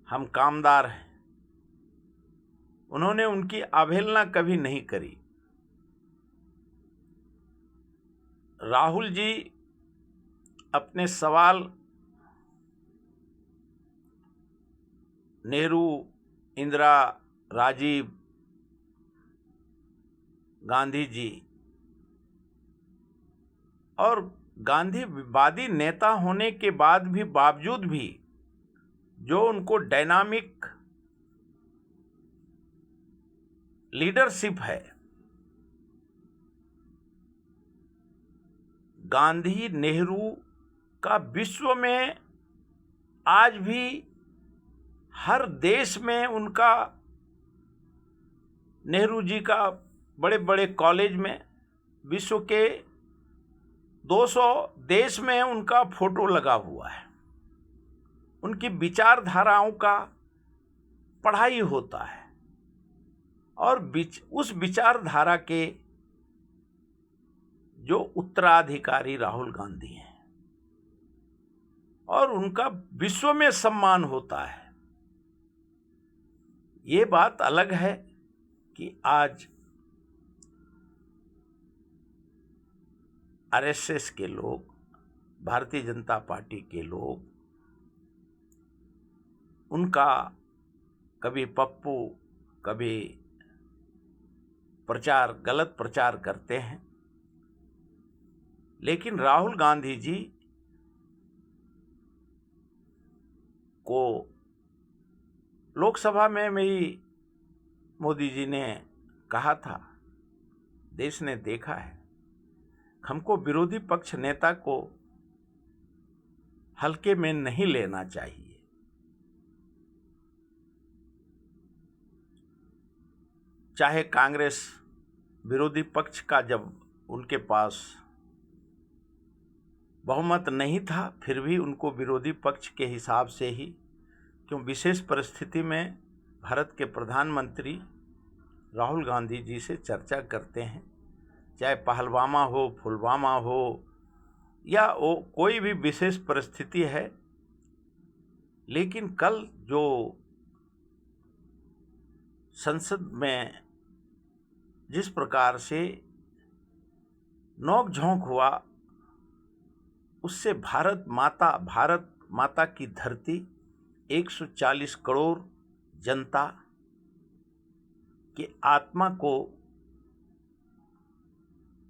हम कामदार हैं, उन्होंने उनकी अवहेलना कभी नहीं करी। राहुल जी अपने सवाल नेहरू, इंदिरा, राजीव गांधी जी और गांधीवादी नेता होने के बावजूद भी जो उनको डायनामिक लीडरशिप है, गांधी नेहरू का विश्व में आज भी हर देश में उनका, नेहरू जी का बड़े बड़े कॉलेज में, विश्व के 200 देश में उनका फोटो लगा हुआ है। उनकी विचारधाराओं का पढ़ाई होता है और उस विचारधारा के जो उत्तराधिकारी राहुल गांधी हैं और उनका विश्व में सम्मान होता है। ये बात अलग है कि आज आरएसएस के लोग, भारतीय जनता पार्टी के लोग उनका कभी पप्पू, कभी गलत प्रचार करते हैं। लेकिन राहुल गांधी जी को लोकसभा में मेरी मोदी जी ने कहा था, देश ने देखा है, हमको विरोधी पक्ष नेता को हल्के में नहीं लेना चाहिए। चाहे कांग्रेस विरोधी पक्ष का, जब उनके पास बहुमत नहीं था, फिर भी उनको विरोधी पक्ष के हिसाब से ही, क्यों विशेष परिस्थिति में भारत के प्रधानमंत्री राहुल गांधी जी से चर्चा करते हैं, चाहे पहलवामा हो, पुलवामा हो या वो कोई भी विशेष परिस्थिति है। लेकिन कल जो संसद में जिस प्रकार से नोक-झोंक हुआ, उससे भारत माता की धरती, 140 करोड़ जनता की आत्मा को,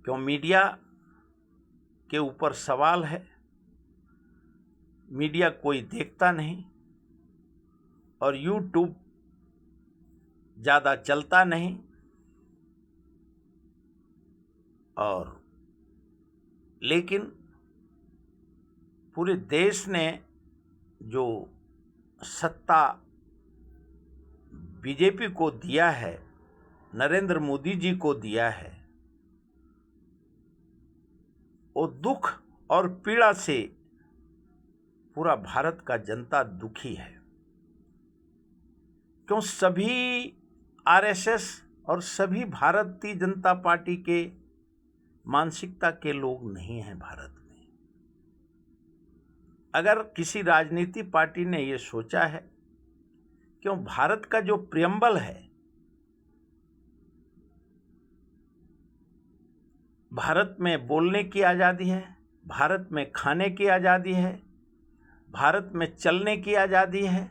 क्यों मीडिया के ऊपर सवाल है, मीडिया कोई देखता नहीं और यूट्यूब ज़्यादा चलता नहीं, और लेकिन पूरे देश ने जो सत्ता बीजेपी को दिया है, नरेंद्र मोदी जी को दिया है, वो दुख और पीड़ा से पूरा भारत का जनता दुखी है। क्यों सभी आरएसएस और सभी भारतीय जनता पार्टी के मानसिकता के लोग नहीं हैं भारत में। अगर किसी राजनीति पार्टी ने ये सोचा है, क्यों भारत का जो प्रियम्बल है, भारत में बोलने की आज़ादी है, भारत में खाने की आज़ादी है, भारत में चलने की आज़ादी है,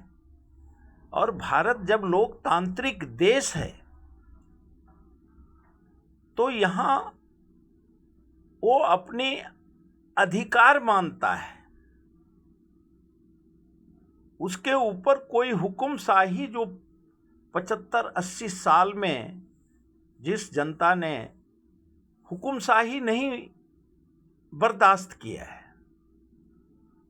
और भारत जब लोकतांत्रिक देश है तो यहाँ वो अपने अधिकार मानता है। उसके ऊपर कोई हुक्मशाही, जो 75-80 साल में जिस जनता ने हुक्मशाही नहीं बर्दाश्त किया है,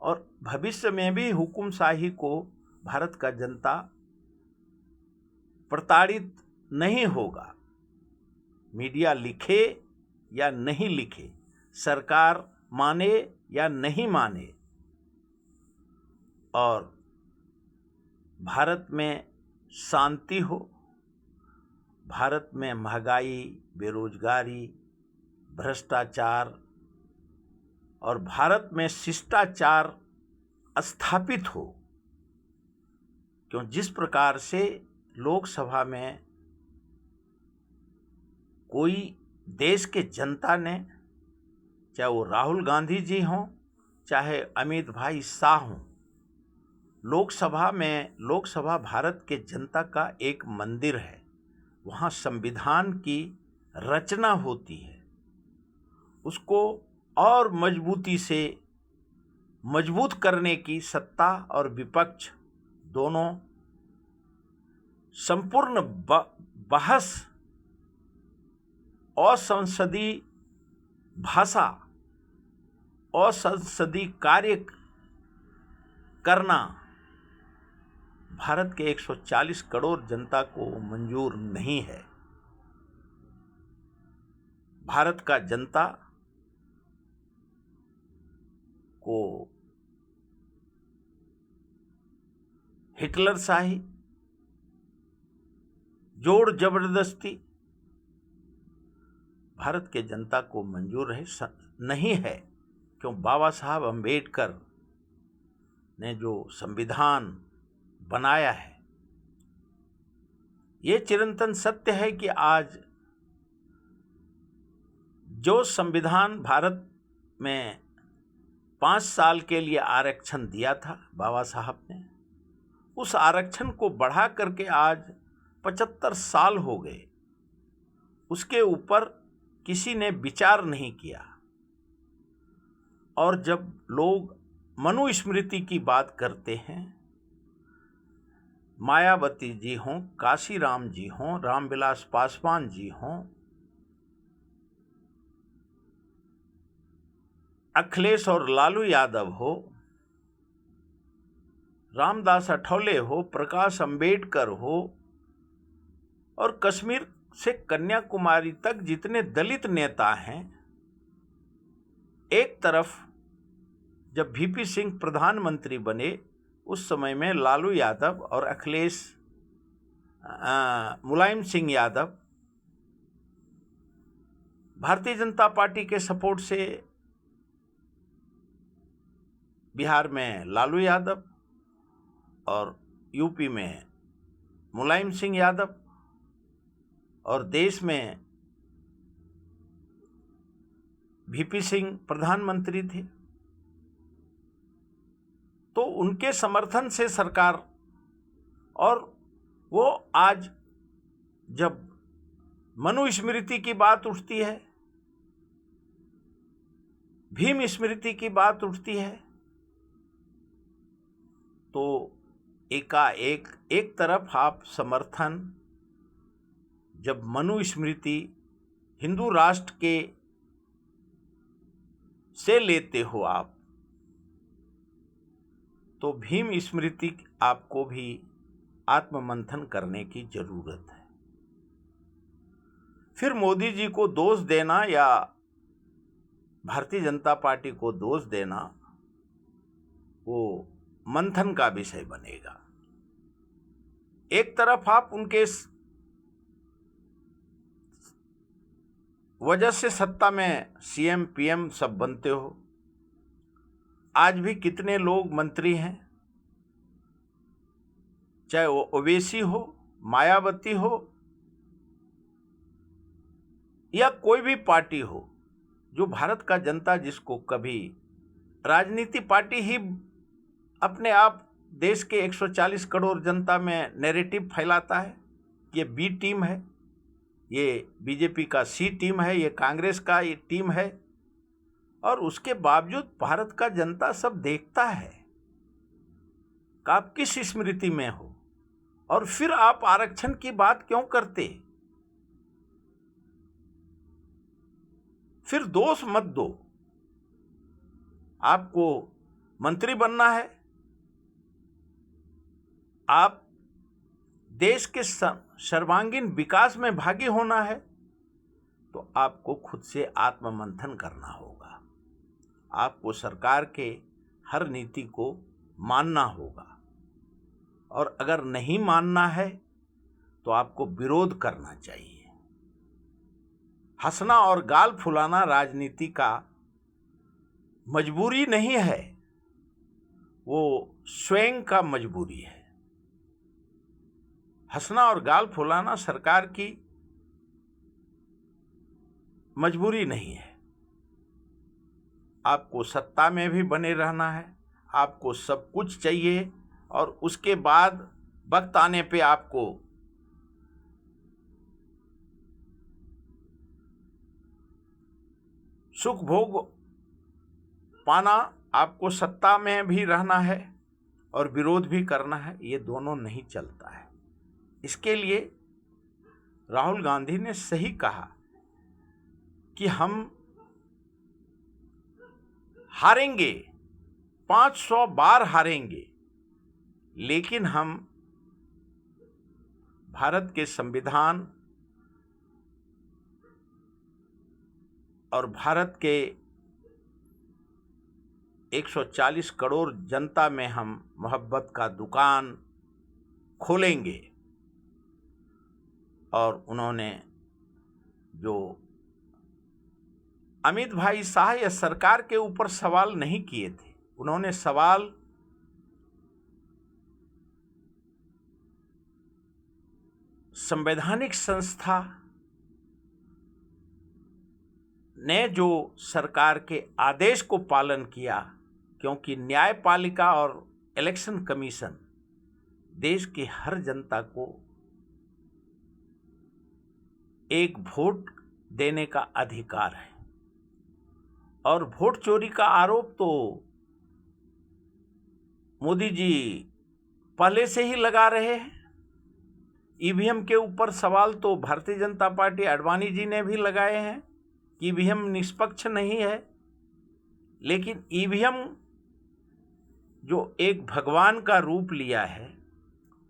और भविष्य में भी हुक्मशाही को भारत का जनता प्रताड़ित नहीं होगा। मीडिया लिखे या नहीं लिखे, सरकार माने या नहीं माने, और भारत में शांति हो, भारत में महंगाई, बेरोजगारी, भ्रष्टाचार और भारत में शिष्टाचार स्थापित हो, क्यों जिस प्रकार से लोकसभा में कोई देश के जनता ने, चाहे वो राहुल गांधी जी हों चाहे अमित भाई शाह हों, लोकसभा भारत के जनता का एक मंदिर है। वहाँ संविधान की रचना होती है, उसको और मजबूती से मजबूत करने की सत्ता और विपक्ष दोनों संपूर्ण बहस और संसदीय भाषा और संसदीय कार्य करना भारत के 140 करोड़ जनता को मंजूर नहीं है। भारत का जनता को हिटलरशाही, जोर जबरदस्ती भारत के जनता को मंजूर नहीं है। क्यों बाबा साहब अम्बेडकर ने जो संविधान बनाया है, ये चिरंतन सत्य है कि आज जो संविधान भारत में 5 साल के लिए आरक्षण दिया था बाबा साहब ने, उस आरक्षण को बढ़ा करके आज 75 साल हो गए, उसके ऊपर किसी ने विचार नहीं किया। और जब लोग मनुस्मृति की बात करते हैं, मायावती जी हों, काशीराम जी हों, रामविलास पासवान जी हों, अखिलेश और लालू यादव हो, रामदास अठौले हो, प्रकाश अंबेडकर हो, और कश्मीर से कन्याकुमारी तक जितने दलित नेता हैं, एक तरफ जब वीपी सिंह प्रधानमंत्री बने उस समय में लालू यादव और अखिलेश मुलायम सिंह यादव भारतीय जनता पार्टी के सपोर्ट से बिहार में लालू यादव और यूपी में मुलायम सिंह यादव और देश में वीपी सिंह प्रधानमंत्री थे, तो उनके समर्थन से सरकार, और वो आज जब मनुस्मृति की बात उठती है, भीम स्मृति की बात उठती है, तो एकाएक एक तरफ आप समर्थन जब मनुस्मृति हिंदू राष्ट्र के से लेते हो आप, तो भीम स्मृति आपको भी आत्ममंथन करने की जरूरत है। फिर मोदी जी को दोष देना या भारतीय जनता पार्टी को दोष देना वो मंथन का विषय बनेगा। एक तरफ आप उनके वजह से सत्ता में सीएम पीएम सब बनते हो, आज भी कितने लोग मंत्री हैं, चाहे वो ओवैसी हो, मायावती हो या कोई भी पार्टी हो, जो भारत का जनता जिसको कभी राजनीति पार्टी ही अपने आप देश के 140 करोड़ जनता में नैरेटिव फैलाता है, ये बी टीम है, ये बीजेपी का सी टीम है, ये कांग्रेस का ये टीम है, और उसके बावजूद भारत का जनता सब देखता है कि आप किस स्मृति में हो, और फिर आप आरक्षण की बात क्यों करते? फिर दोष मत दो। आपको मंत्री बनना है, आप देश के सर्वांगीण विकास में भागी होना है, तो आपको खुद से आत्ममंथन करना होगा। आपको सरकार के हर नीति को मानना होगा, और अगर नहीं मानना है तो आपको विरोध करना चाहिए। हंसना और गाल फुलाना राजनीति का मजबूरी नहीं है, वो स्वयं का मजबूरी है। हंसना और गाल फुलाना सरकार की मजबूरी नहीं है। आपको सत्ता में भी बने रहना है, आपको सब कुछ चाहिए, और उसके बाद वक्त आने पे आपको सुख भोग पाना, आपको सत्ता में भी रहना है और विरोध भी करना है। ये दोनों नहीं चलता है। इसके लिए राहुल गांधी ने सही कहा कि हम हारेंगे, 500 बार हारेंगे, लेकिन हम भारत के संविधान और भारत के 140 करोड़ जनता में हम मोहब्बत का दुकान खोलेंगे। और उन्होंने जो अमित भाई शाह या सरकार के ऊपर सवाल नहीं किए थे, उन्होंने सवाल संवैधानिक संस्था ने जो सरकार के आदेश को पालन किया, क्योंकि न्यायपालिका और इलेक्शन कमीशन देश की हर जनता को एक वोट देने का अधिकार है। और वोट चोरी का आरोप तो मोदी जी पहले से ही लगा रहे हैं। ईवीएम के ऊपर सवाल तो भारतीय जनता पार्टी आडवाणी जी ने भी लगाए हैं कि ईवीएम निष्पक्ष नहीं है। लेकिन ईवीएम जो एक भगवान का रूप लिया है,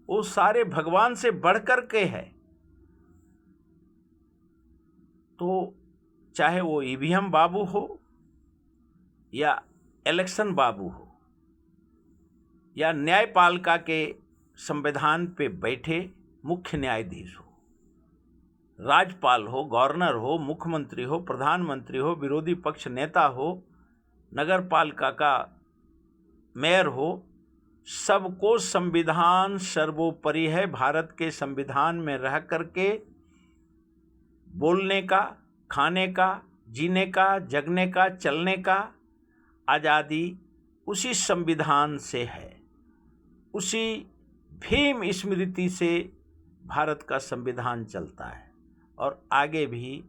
वो सारे भगवान से बढ़कर के है। तो चाहे वो ईवीएम बाबू हो या इलेक्शन बाबू हो या न्यायपालिका के संविधान पे बैठे मुख्य न्यायाधीश हो, राज्यपाल हो, गवर्नर हो, मुख्यमंत्री हो, प्रधानमंत्री हो, विरोधी पक्ष नेता हो, नगर पालिका का मेयर हो, सबको संविधान सर्वोपरि है। भारत के संविधान में रह करके बोलने का, खाने का, जीने का, जगने का, चलने का आज़ादी उसी संविधान से है। उसी भीम स्मृति से भारत का संविधान चलता है और आगे भी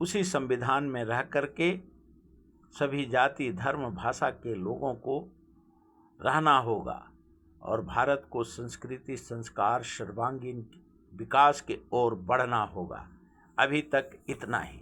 उसी संविधान में रह करके सभी जाति, धर्म, भाषा के लोगों को रहना होगा और भारत को संस्कृति, संस्कार, सर्वांगीण विकास के ओर बढ़ना होगा। अभी तक इतना ही।